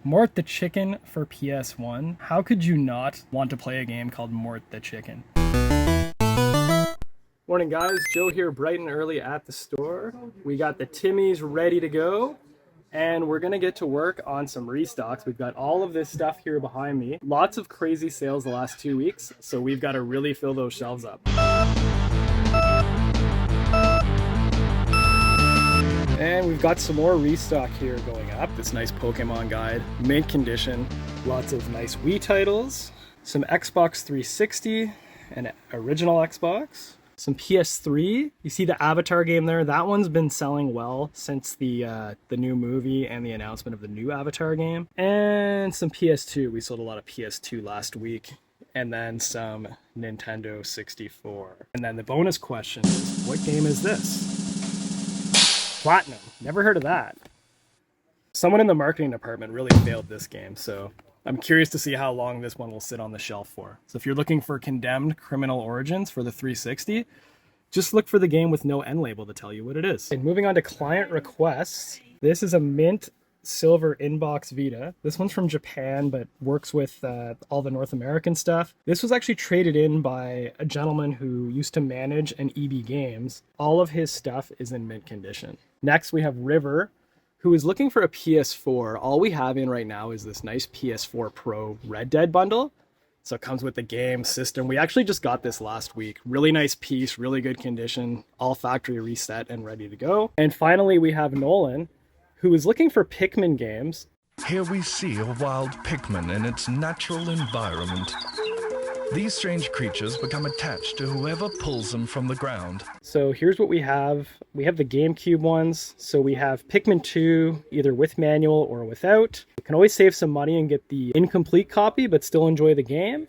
Mort the Chicken for PS1. How could you not want to play a game called Mort the Chicken? Morning guys, Joe here bright and early at the store. We got the Timmies ready to go and we're gonna get to work on some restocks. We've got all of this stuff here behind me. Lots of crazy sales the last 2 weeks, so we've got to really fill those shelves up. And we've got some more restock here going up. This nice Pokemon guide, mint condition, lots of nice Wii titles, some Xbox 360 and original Xbox, some PS3. You see the Avatar game there? That one's been selling well since the new movie and the announcement of the new Avatar game. And some PS2. We sold a lot of PS2 last week. And then some Nintendo 64. And then the bonus question is, what game is this? Platinum. Never heard of that. Someone in the marketing department really failed this game, so I'm curious to see how long this one will sit on the shelf for. So if you're looking for Condemned Criminal Origins for the 360, just look for the game with no end label to tell you what it is. And moving on to client requests, this is a mint silver inbox Vita. This one's from Japan, but works with all the North American stuff. This was actually traded in by a gentleman who used to manage an EB Games. All of his stuff is in mint condition. Next, we have River, who is looking for a PS4. All we have in right now is this nice PS4 Pro Red Dead bundle. So it comes with the game system. We actually just got this last week. Really nice piece, really good condition, all factory reset and ready to go. And finally, we have Nolan, who is looking for Pikmin games. Here we see a wild Pikmin in its natural environment. These strange creatures become attached to whoever pulls them from the ground. So here's what we have. We have the GameCube ones. So we have Pikmin 2, either with manual or without. You can always save some money and get the incomplete copy, but still enjoy the game.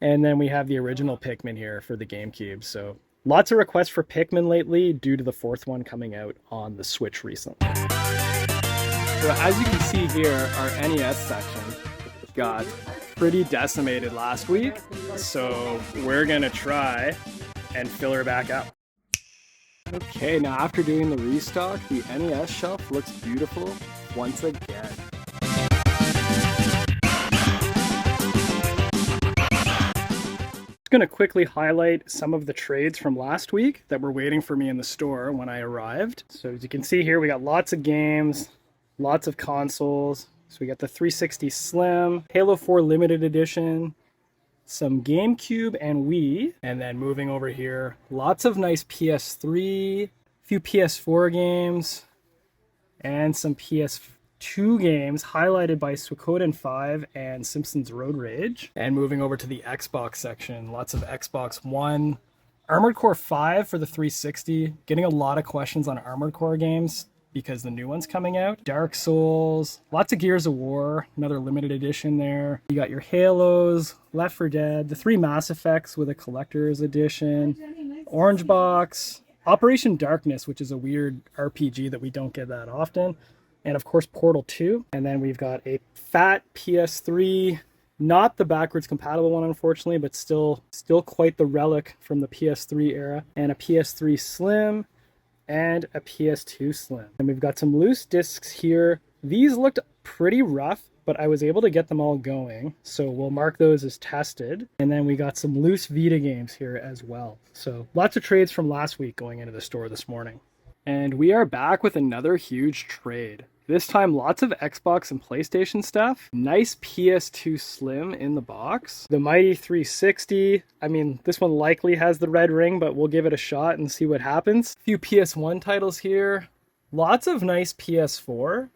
And then we have the original Pikmin here for the GameCube. So lots of requests for Pikmin lately due to the fourth one coming out on the Switch recently. So as you can see here, our NES section got pretty decimated last week, so we're gonna try and fill her back up. Okay, now after doing the restock, the NES shelf looks beautiful once again. Just gonna quickly highlight some of the trades from last week that were waiting for me in the store when I arrived. So as you can see here, we got lots of games, lots of consoles. So we got the 360 Slim, Halo 4 Limited Edition, some GameCube and Wii. And then moving over here, lots of nice PS3, a few PS4 games, and some PS2 games highlighted by Suikoden 5 and Simpsons Road Rage. And moving over to the Xbox section, lots of Xbox One, Armored Core 5 for the 360. Getting a lot of questions on Armored Core games because the new one's coming out. Dark Souls, lots of Gears of War, another limited edition there. You got your Halos, Left 4 Dead, the 3 Mass Effects with a collector's edition, Orange Box, Operation Darkness, which is a weird RPG that we don't get that often, and of course Portal 2. And then we've got a fat PS3, not the backwards compatible one unfortunately, but still quite the relic from the PS3 era, and a PS3 Slim, and a PS2 Slim. And we've got some loose discs here. These looked pretty rough, but I was able to get them all going, so we'll mark those as tested. And then we got some loose Vita games here as well. So lots of trades from last week going into the store this morning. And we are back with another huge trade. This time, lots of Xbox and PlayStation stuff. Nice PS2 Slim in the box. The mighty 360. I mean, this one likely has the red ring, but we'll give it a shot and see what happens. A few PS1 titles here. Lots of nice PS4.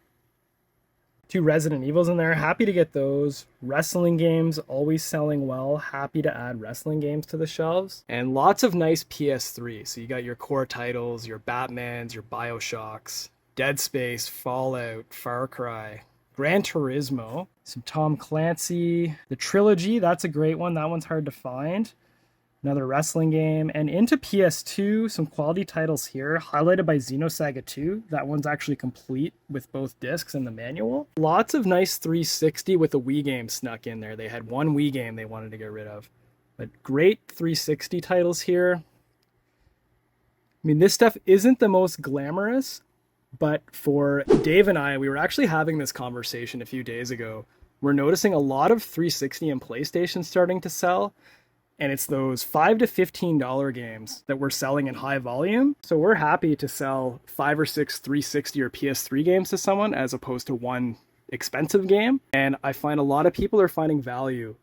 2 Resident Evils in there. Happy to get those. Wrestling games, always selling well. Happy to add wrestling games to the shelves. And lots of nice PS3. So you got your core titles, your Batmans, your Bioshocks, Dead Space, Fallout, Far Cry, Gran Turismo, some Tom Clancy, the Trilogy, that's a great one. That one's hard to find. Another wrestling game. And into PS2, some quality titles here, highlighted by Xenosaga 2. That one's actually complete with both discs and the manual. Lots of nice 360 with a Wii game snuck in there. They had one Wii game they wanted to get rid of. But great 360 titles here. I mean, this stuff isn't the most glamorous, But for Dave and I, we were actually having this conversation a few days ago. We're noticing a lot of 360 and PlayStation starting to sell, and it's those $5 to $15 games that we're selling in high volume. So we're happy to sell 5 or 6 360 or PS3 games to someone as opposed to one expensive game. And I find a lot of people are finding value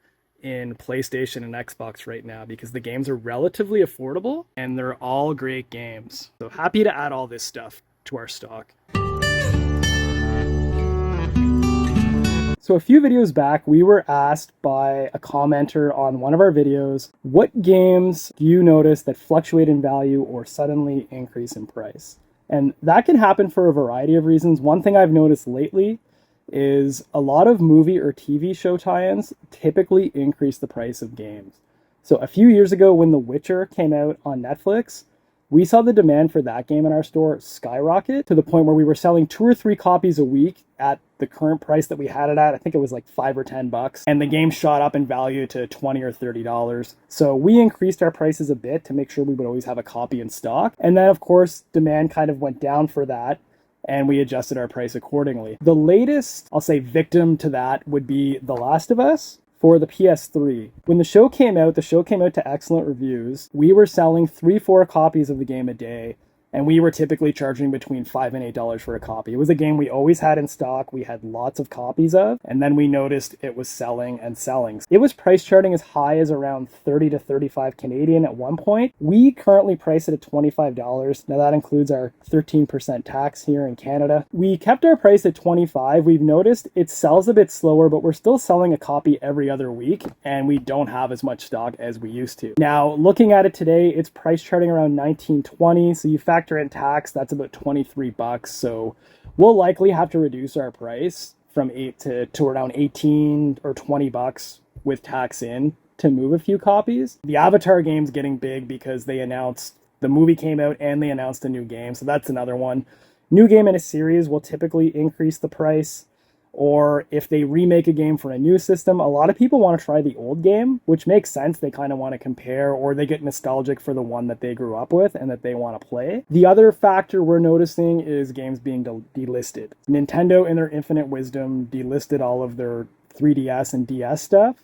in PlayStation and Xbox right now because the games are relatively affordable and they're all great games. So happy to add all this stuff to our stock. So a few videos back, we were asked by a commenter on one of our videos, what games do you notice that fluctuate in value or suddenly increase in price? And that can happen for a variety of reasons. One thing I've noticed lately is a lot of movie or TV show tie-ins typically increase the price of games. So a few years ago when The Witcher came out on Netflix, we saw the demand for that game in our store skyrocket to the point where we were selling 2 or 3 copies a week at the current price that we had it at. I think it was like $5 or $10, and the game shot up in value to $20 or $30. So we increased our prices a bit to make sure we would always have a copy in stock. And then of course, demand kind of went down for that, and we adjusted our price accordingly. The latest, I'll say, victim to that would be The Last of Us for the PS3. When the show came out to excellent reviews. We were selling 3-4 copies of the game a day, and we were typically charging between $5 and $8 for a copy. It was a game we always had in stock, we had lots of copies of, and then we noticed it was selling and selling. It was price charting as high as around 30 to 35 Canadian at one point. We currently price it at $25. Now that includes our 13% tax here in Canada. We kept our price at $25. We've noticed it sells a bit slower, but we're still selling a copy every other week, and we don't have as much stock as we used to. Now, looking at it today, it's price charting around $19.20, so you factor in tax, that's about $23. So we'll likely have to reduce our price from 8 to around 18 or $20 with tax in to move a few copies. The Avatar game's getting big because they announced the movie came out and they announced a new game, so that's another one. New game in a series will typically increase the price. Or if they remake a game for a new system, a lot of people want to try the old game, which makes sense. They kind of want to compare, or they get nostalgic for the one that they grew up with and that they want to play. The other factor we're noticing is games being delisted. Nintendo, in their infinite wisdom, delisted all of their 3DS and DS stuff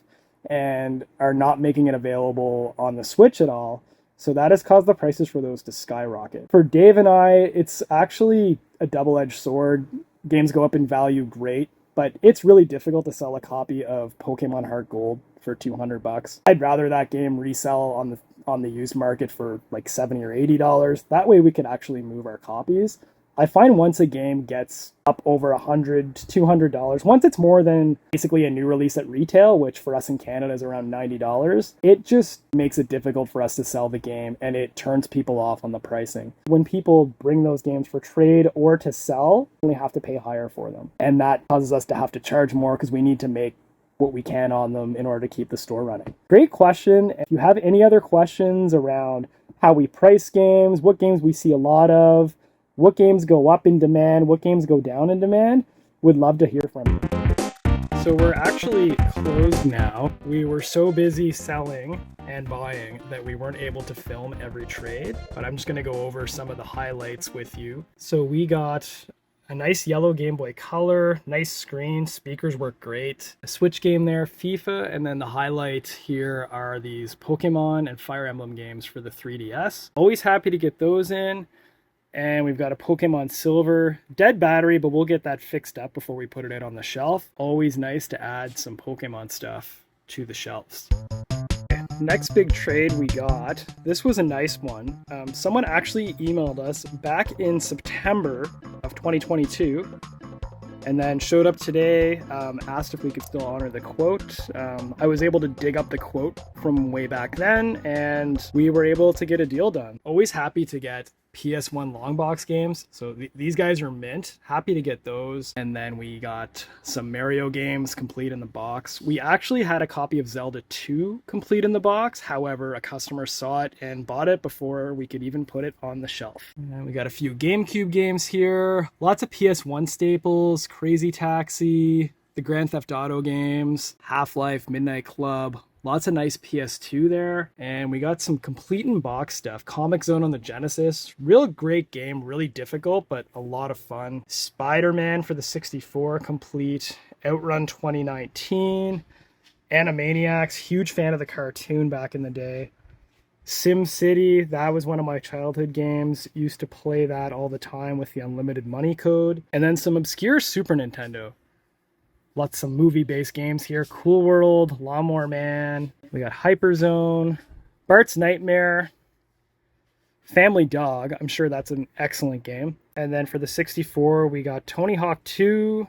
and are not making it available on the Switch at all. So that has caused the prices for those to skyrocket. For Dave and I, it's actually a double-edged sword. Games go up in value, great. But it's really difficult to sell a copy of Pokemon Heart Gold for $200. I'd rather that game resell on the used market for like $70 or $80. That way we could actually move our copies. I find once a game gets up over $100 to $200, once it's more than basically a new release at retail, which for us in Canada is around $90, it just makes it difficult for us to sell the game and it turns people off on the pricing. When people bring those games for trade or to sell, we have to pay higher for them. And that causes us to have to charge more because we need to make what we can on them in order to keep the store running. Great question. If you have any other questions around how we price games, what games we see a lot of, what games go up in demand, what games go down in demand, would love to hear from you. So we're actually closed now. We were so busy selling and buying that we weren't able to film every trade, but I'm just going to go over some of the highlights with you. So we got a nice yellow Game Boy Color, nice screen, speakers work great. A Switch game there, FIFA, and then the highlight here are these Pokemon and Fire Emblem games for the 3DS. Always happy to get those in. And we've got a Pokemon Silver, dead battery, but we'll get that fixed up before we put it out on the shelf. Always nice to add some Pokemon stuff to the shelves. Next big trade we got, this was a nice one. Someone actually emailed us back in September of 2022 and then showed up today, asked if we could still honor the quote. I was able to dig up the quote from way back then and we were able to get a deal done. Always happy to get PS1 long box games. So these guys are mint. Happy to get those. And then we got some Mario games complete in the box. We actually had a copy of Zelda 2 complete in the box. However, a customer saw it and bought it before we could even put it on the shelf. And we got a few GameCube games here. Lots of PS1 staples, Crazy Taxi, the Grand Theft Auto games, Half-Life, Midnight Club. Lots of nice PS2 there. And we got some complete in box stuff. Comic Zone on the Genesis. Real great game, really difficult, but a lot of fun. Spider-Man for the 64 complete. Outrun 2019. Animaniacs, huge fan of the cartoon back in the day. Sim City, that was one of my childhood games. Used to play that all the time with the unlimited money code. And then some obscure Super Nintendo. Lots of movie-based games here. Cool World, Lawnmower Man. We got Hyperzone, Bart's Nightmare, Family Dog. I'm sure that's an excellent game. And then for the 64, we got Tony Hawk 2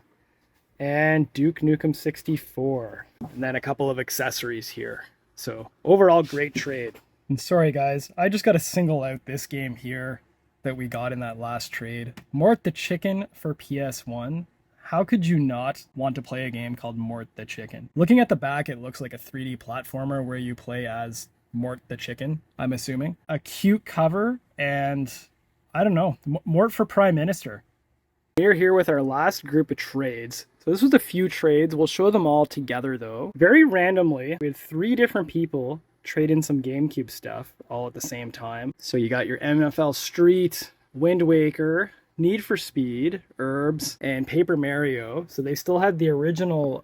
and Duke Nukem 64. And then a couple of accessories here. So overall, great trade. And sorry guys, I just got to single out this game here that we got in that last trade. Mort the Chicken for PS1. How could you not want to play a game called Mort the Chicken? Looking at the back, it looks like a 3D platformer where you play as Mort the Chicken, I'm assuming. A cute cover, and I don't know, Mort for Prime Minister. We're here with our last group of trades. So this was a few trades. We'll show them all together though. Very randomly, we had 3 different people trade in some GameCube stuff all at the same time. So you got your MFL Street, Wind Waker, Need for Speed, Herbs, and Paper Mario. So they still had the original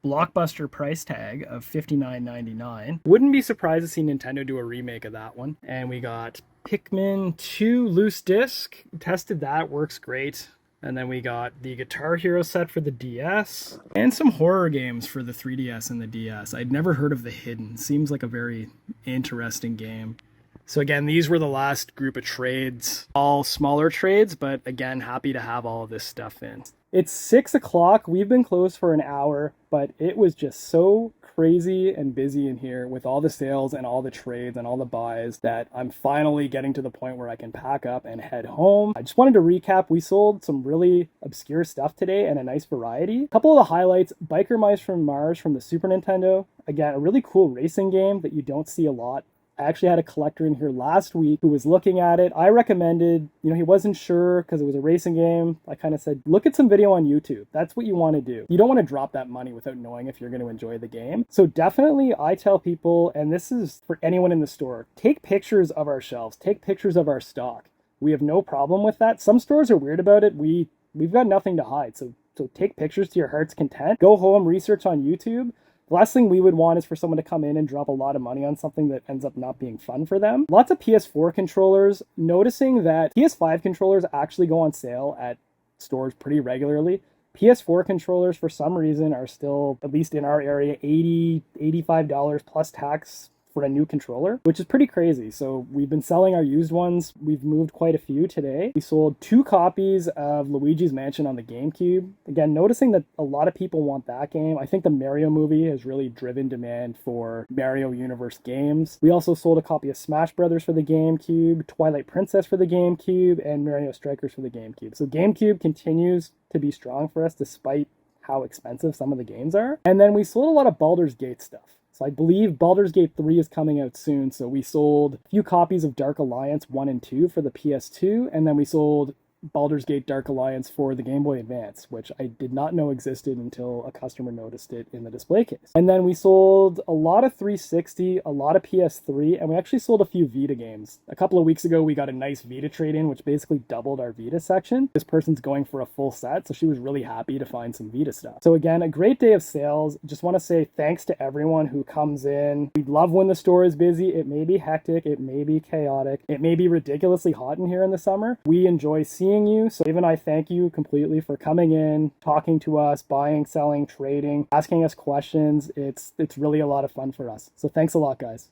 blockbuster price tag of $59.99. Wouldn't be surprised to see Nintendo do a remake of that one. And we got Pikmin 2 loose disc. Tested that, works great. And then we got the Guitar Hero set for the DS and some horror games for the 3DS and the DS. I'd never heard of The Hidden. Seems like a very interesting game. So again, these were the last group of trades, all smaller trades, but again, happy to have all of this stuff in. It's 6 o'clock. We've been closed for an hour, but it was just so crazy and busy in here with all the sales and all the trades and all the buys that I'm finally getting to the point where I can pack up and head home. I just wanted to recap. We sold some really obscure stuff today and a nice variety. A couple of the highlights: Biker Mice from Mars from the Super Nintendo. Again, a really cool racing game that you don't see a lot. I actually had a collector in here last week who was looking at it. I recommended, he wasn't sure because it was a racing game. I kind of said, look at some video on YouTube. That's what you want to do. You don't want to drop that money without knowing if you're going to enjoy the game. So definitely I tell people, and this is for anyone in the store, take pictures of our shelves, take pictures of our stock. We have no problem with that. Some stores are weird about it. We've got nothing to hide. So take pictures to your heart's content. Go home, research on YouTube. The last thing we would want is for someone to come in and drop a lot of money on something that ends up not being fun for them. Lots of PS4 controllers. Noticing that PS5 controllers actually go on sale at stores pretty regularly. PS4 controllers, for some reason, are still, at least in our area, $80, $85 plus tax for a new controller, which is pretty crazy. So we've been selling our used ones. We've moved quite a few today. We sold 2 copies of Luigi's Mansion on the GameCube. Again, noticing that a lot of people want that game. I think the Mario movie has really driven demand for Mario Universe games. We also sold a copy of Smash Brothers for the GameCube, Twilight Princess for the GameCube, and Mario Strikers for the GameCube. So GameCube continues to be strong for us despite how expensive some of the games are. And then we sold a lot of Baldur's Gate stuff. So I believe Baldur's Gate 3 is coming out soon, so we sold a few copies of Dark Alliance 1 and 2 for the PS2, and then we sold Baldur's Gate Dark Alliance for the Game Boy Advance, which I did not know existed until a customer noticed it in the display case. And then we sold a lot of 360, a lot of PS3, and we actually sold a few Vita games. A couple of weeks ago, we got a nice Vita trade-in, which basically doubled our Vita section. This person's going for a full set, so she was really happy to find some Vita stuff. So again, a great day of sales. Just want to say thanks to everyone who comes in. We love when the store is busy. It may be hectic, it may be chaotic, it may be ridiculously hot in here in the summer. We enjoy seeing you. So Dave and I thank you completely for coming in, talking to us, buying, selling, trading, asking us questions. It's really a lot of fun for us. So thanks a lot, guys.